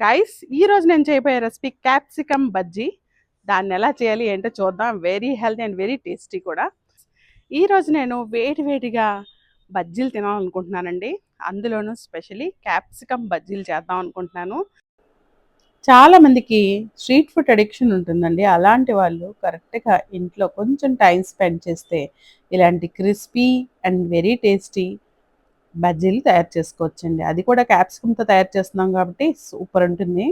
Guys ఈరోజు నేను చేయబోయే రెసిపీ క్యాప్సికమ్ బజ్జీ. దాన్ని ఎలా చేయాలి ఏంటో చూద్దాం. Very healthy and very tasty కూడా. ఈరోజు నేను వేడిగా బజ్జీలు తినాలనుకుంటున్నానండి. అందులోనూ స్పెషలీ క్యాప్సికమ్ బజ్జీలు చేద్దాం అనుకుంటున్నాను. చాలా మందికి స్ట్రీట్ ఫుడ్ అడిక్షన్ ఉంటుందండి. అలాంటి వాళ్ళు కరెక్ట్గా ఇంట్లో కొంచెం టైం స్పెండ్ చేస్తే ఇలాంటి క్రిస్పీ అండ్ వెరీ టేస్టీ బజ్జీలు తయారు చేసుకోవచ్చండి. అది కూడా క్యాప్సికమ్తో తయారు చేస్తున్నాం కాబట్టి సూపర్ ఉంటుంది.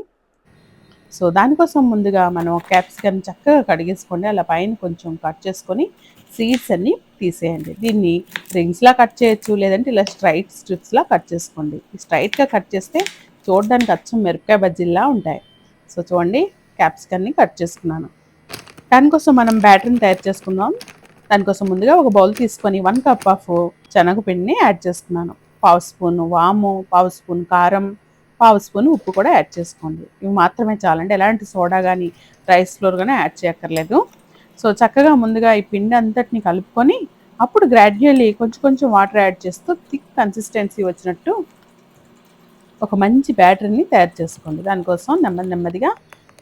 సో దానికోసం ముందుగా మనం క్యాప్సికమ్ చక్కగా కడిగేసుకోండి. అలా పైన కొంచెం కట్ చేసుకొని సీడ్స్ అన్నీ తీసేయండి. దీన్ని రింగ్స్లా కట్ చేయొచ్చు, లేదంటే ఇలా స్ట్రైట్ స్ట్రిప్స్లా కట్ చేసుకోండి. స్ట్రైట్గా కట్ చేస్తే చూడడానికి అచ్చం మిరపకాయ బజ్జీల్లా ఉంటాయి. సో చూడండి, క్యాప్సికమ్ని కట్ చేసుకున్నాను. దానికోసం మనం బ్యాటర్ని తయారు చేసుకుందాం. దానికోసం ముందుగా ఒక బౌల్ తీసుకొని 1 కప్ ఆఫ్ శనగపిండిని యాడ్ చేసుకున్నాను. పావు స్పూన్ వాము, పావు స్పూన్ కారం, పావు స్పూన్ ఉప్పు కూడా యాడ్ చేసుకోండి. ఇవి మాత్రమే చాలండి. ఎలాంటి సోడా కానీ రైస్ ఫ్లోర్ కానీ యాడ్ చేయక్కర్లేదు. సో చక్కగా ముందుగా ఈ పిండి అంతటిని కలుపుకొని అప్పుడు గ్రాడ్యువల్లీ కొంచెం వాటర్ యాడ్ చేస్తూ థిక్ కన్సిస్టెన్సీ వచ్చినట్టు ఒక మంచి బ్యాటర్ని తయారు చేసుకోండి. దానికోసం నెమ్మదిగా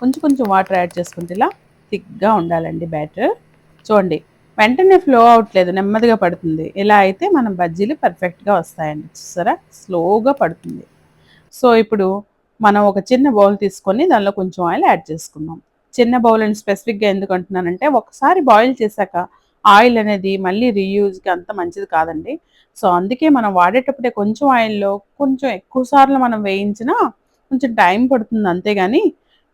కొంచెం వాటర్ యాడ్ చేసుకుంటే ఇలా థిక్గా ఉండాలండి బ్యాటర్. చూడండి, వెంటనే ఫ్లో అవట్లేదు, నెమ్మదిగా పడుతుంది. ఇలా అయితే మనం బజ్జీలు పర్ఫెక్ట్గా వస్తాయండి. చూసారా, స్లోగా పడుతుంది. సో ఇప్పుడు మనం ఒక చిన్న బౌల్ తీసుకొని దానిలో కొంచెం ఆయిల్ యాడ్ చేసుకుందాం. చిన్న బౌల్ అని స్పెసిఫిక్గా ఎందుకు అంటున్నానంటే, ఒకసారి బాయిల్ చేశాక ఆయిల్ అనేది మళ్ళీ రీయూజ్కి అంత మంచిది కాదండి. సో అందుకే మనం వాడేటప్పుడే కొంచెం ఆయిల్లో కొంచెం ఎక్కువ సార్లు మనం వేయించినా కొంచెం టైం పడుతుంది, అంతేగాని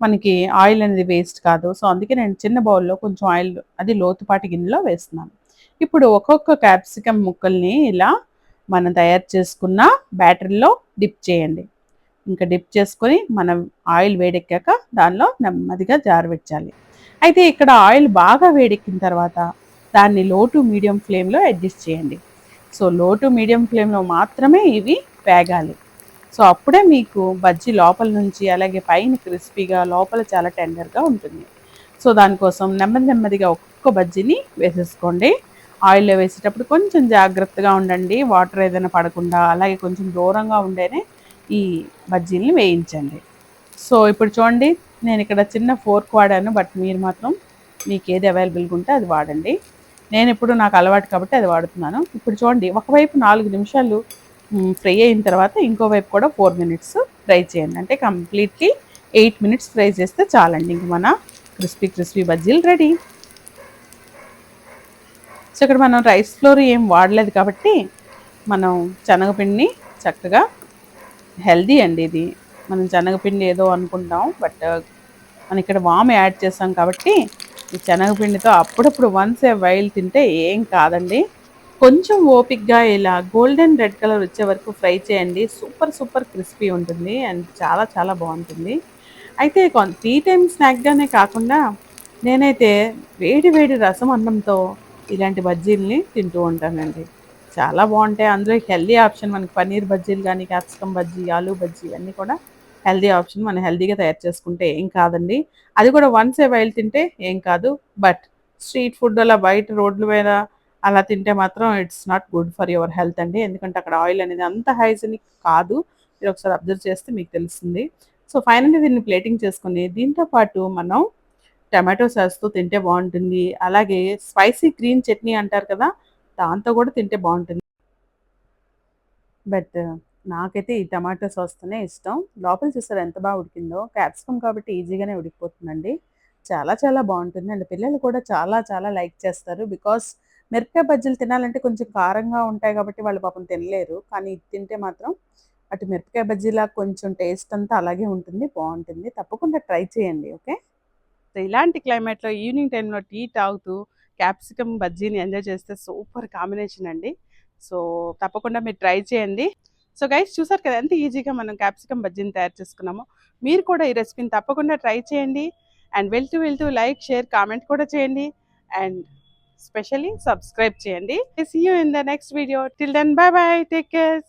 మనకి ఆయిల్ అనేది వేస్ట్ కాదు. సో అందుకే నేను చిన్న బౌల్లో కొంచెం ఆయిల్, అది లోతుపాటి గిన్నెలో వేస్తున్నాను. ఇప్పుడు ఒక్కొక్క క్యాప్సికమ్ ముక్కల్ని ఇలా మనం తయారు చేసుకున్న బ్యాటర్లో డిప్ చేయండి. ఇంకా డిప్ చేసుకొని మనం ఆయిల్ వేడెక్కాక దానిలో నెమ్మదిగా జారవిడ్చాలి. అయితే ఇక్కడ ఆయిల్ బాగా వేడెక్కిన తర్వాత దాన్ని లో టు మీడియం ఫ్లేమ్లో అడ్జస్ట్ చేయండి. సో లో టు మీడియం ఫ్లేమ్లో మాత్రమే ఇవి వేగాలి. సో అప్పుడే మీకు బజ్జీ లోపల నుంచి, అలాగే పైన క్రిస్పీగా, లోపల చాలా టెండర్గా ఉంటుంది. సో దానికోసం నెమ్మదిగా ఒక్కొక్క బజ్జీని వేసేసుకోండి. ఆయిల్లో వేసేటప్పుడు కొంచెం జాగ్రత్తగా ఉండండి, వాటర్ ఏదైనా పడకుండా. అలాగే కొంచెం దూరంగా ఉండేనే ఈ బజ్జీల్ని వేయించండి. సో ఇప్పుడు చూడండి, నేను ఇక్కడ చిన్న ఫోర్క్ వాడాను, బట్ మీరు మాత్రం మీకు ఏది అవైలబుల్గా ఉంటే అది వాడండి. నేను ఇప్పుడు నాకు అలవాటు కాబట్టి అది వాడుతున్నాను. ఇప్పుడు చూడండి, ఒకవైపు 4 నిమిషాలు ఫ్రై అయిన తర్వాత ఇంకోవైపు కూడా 4 మినిట్స్ ఫ్రై చేయండి. అంటే కంప్లీట్లీ 8 మినిట్స్ ఫ్రై చేస్తే చాలండి. ఇంక మన క్రిస్పీ బజ్జీలు రెడీ. సో ఇక్కడ మనం రైస్ ఫ్లోర్ ఏం వాడలేదు కాబట్టి మనం శనగపిండిని చక్కగా, హెల్దీ అండి ఇది. మనం శనగపిండి ఏదో అనుకుంటాం, బట్ మనం ఇక్కడ వామ్ యాడ్ చేస్తాం కాబట్టి ఈ శనగపిండితో అప్పుడప్పుడు వన్స్ ఏ వైల్ తింటే ఏం కాదండి. కొంచెం ఓపిక్గా ఇలా గోల్డెన్ రెడ్ కలర్ వచ్చే వరకు ఫ్రై చేయండి. సూపర్ క్రిస్పీ ఉంటుంది అండ్ చాలా బాగుంటుంది. అయితే 3 టైమ్ స్నాక్గానే కాకుండా నేనైతే వేడి రసం అన్నంతో ఇలాంటి బజ్జీలని తింటూ ఉంటానండి. చాలా బాగుంటాయి. అందులో హెల్దీ ఆప్షన్ మనకి పన్నీర్ బజ్జీలు కానీ, క్యాప్సికమ్ బజ్జీ, ఆలూ బజ్జీ ఇవన్నీ కూడా హెల్దీ ఆప్షన్. మనం హెల్దీగా తయారు చేసుకుంటే ఏం కాదండి. అది కూడా వన్స్ ఏ వైల్ తింటే ఏం కాదు. బట్ స్ట్రీట్ ఫుడ్ అలా బయట రోడ్ల మీద అలా తింటే మాత్రం it's not good for your health అండి. ఎందుకంటే అక్కడ ఆయిల్ అనేది అంత హైజీనిక్ కాదు. మీరు ఒకసారి అబ్జర్వ్ చేస్తే మీకు తెలుస్తుంది. సో ఫైనల్లీ దీన్ని ప్లేటింగ్ చేసుకుని దీంతో పాటు మనం టమాటో సాస్తో తింటే బాగుంటుంది. అలాగే స్పైసీ గ్రీన్ చట్నీ అంటారు కదా, దాంతో కూడా తింటే బాగుంటుంది. బట్ నాకైతే ఈ టమాటో సాస్తోనే ఇష్టం. లోపల చూసారా ఎంత బాగా ఉడికిందో. క్యాప్సికమ్ కాబట్టి ఈజీగానే ఉడికిపోతుందండి. చాలా బాగుంటుంది అండ్ పిల్లలు కూడా చాలా లైక్ చేస్తారు. బికాస్ మిరపకాయ బజ్జీలు తినాలంటే కొంచెం కారంగా ఉంటాయి కాబట్టి వాళ్ళు పాపం తినలేరు. కానీ ఇది తింటే మాత్రం అటు మిరపకాయ బజ్జీలా కొంచెం టేస్ట్ అంతా అలాగే ఉంటుంది, బాగుంటుంది. తప్పకుండా ట్రై చేయండి. ఓకే. సో ఇలాంటి క్లైమేట్లో ఈవినింగ్ టైంలో టీ తాగుతూ క్యాప్సికమ్ బజ్జీని ఎంజాయ్ చేస్తే సూపర్ కాంబినేషన్ అండి. సో తప్పకుండా మీరు ట్రై చేయండి. సో గైస్, చూసారు కదా ఎంత ఈజీగా మనం క్యాప్సికమ్ బజ్జీని తయారు చేసుకున్నామో. మీరు కూడా ఈ రెసిపీని తప్పకుండా ట్రై చేయండి. అండ్ వెళ్తూ లైక్, షేర్, కామెంట్ కూడా చేయండి. అండ్ స్పెషల్లీ సబ్స్క్రైబ్ చేయండి. See you in the next video. Till then, bye bye, take care.